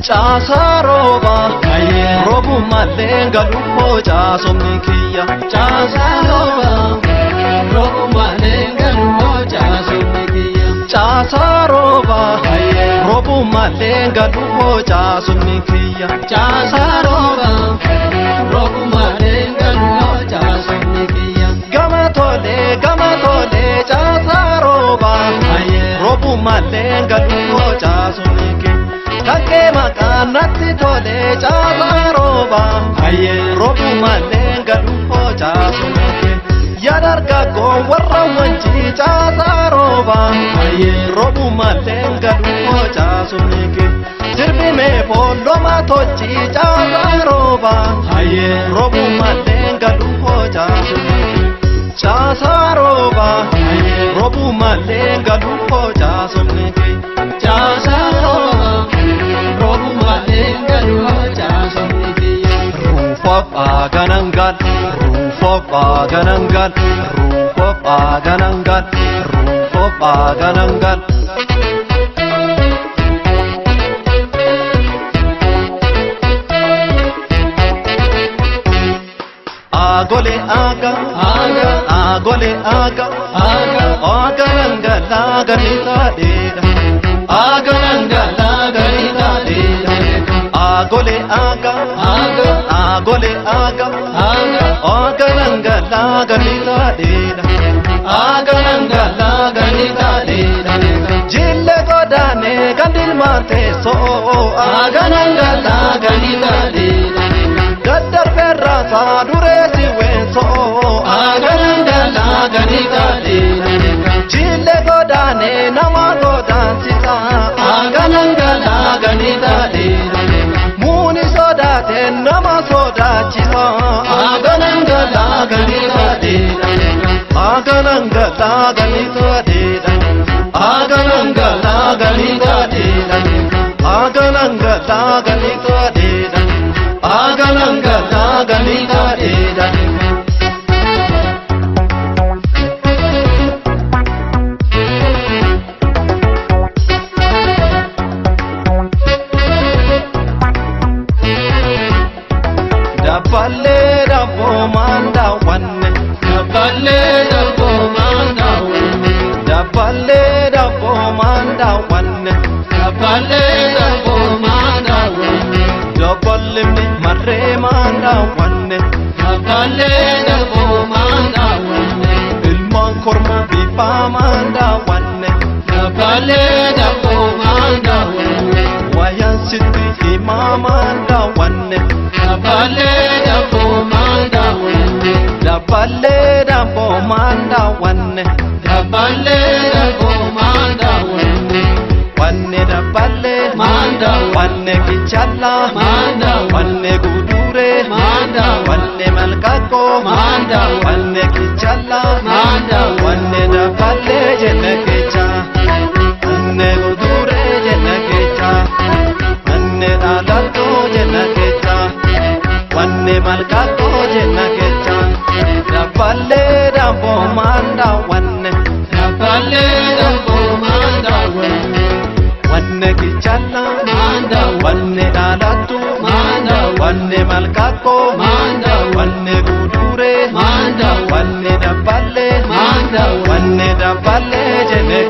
Chasaroba Robu malenga lupo chasomni kiya Chasaroba Robu malenga lupo chasomni kiya Chasaroba Robu malenga lupo chasomni kiya Chasaroba Robu malenga lupo chasomni kiya Gama tole Chasaroba Robu malenga lupo chasomni kiya Kake makanati tole Chasaroba Robu malenga lupo chasomni kiya Yadarga ko warra wanchi Chasaroba Robu malenga lupo chasomni kiya Sirbi me polo matochi Chasaroba Robu malenga lupo chasomni kiya Chasaroba Robu malenga lupo chasomni kiya Chasaroba Robu malenga lupo chasomni kiya Roof of Aganangal Roof of Aganangal Roof of Aganangal Roof of Aganangal Agole aga Agole aga Aganangal Aganita deda Aganangal Aganita deda Agole aga Agole aga Aganangal Aganita deda Aganangal Aganita deda Jille godane gandil mate so Aganangal Aganita deda Gaddar perra sa dure siwe so Aganangal Aganita deda Jille godane nama godan sisa Aganangal Aganita deda Muni sodate nama sodachisa Aganangal Aganita deda Aganangal Aganita deda Aganangal Aganita deda Aganangal Aganita deda Aganangal Aganita deda Daballe dabo manda wanne Daballe dabo manda wanne Daballe dabo manda wanne Daballe dabo manda wanne Daballe me marre manda wanne Daballe dabo manda wanne Ilman korma bipa manda wanne Daballe dabo manda wanne Wayan sitti hima manda wanne Daballe dabo manda wanne Daballe dabo manda wanne Daballe dabo manda wanne Wanne daballe manda wanne kichalla manda wanne gudure manda wanne malkako manda wanne kichalla manda wanne daballe jenne kecha wanne gudure jenne kecha wanne dalalto jenne kecha wanne malkako jenne kecha daballe dabo manda wanne Daballe dabo manda wanne wanne kichalla manda wanne dalalto manda wanne malkako manda wanne gudure manda wanne daballe manda wanne daballe jenne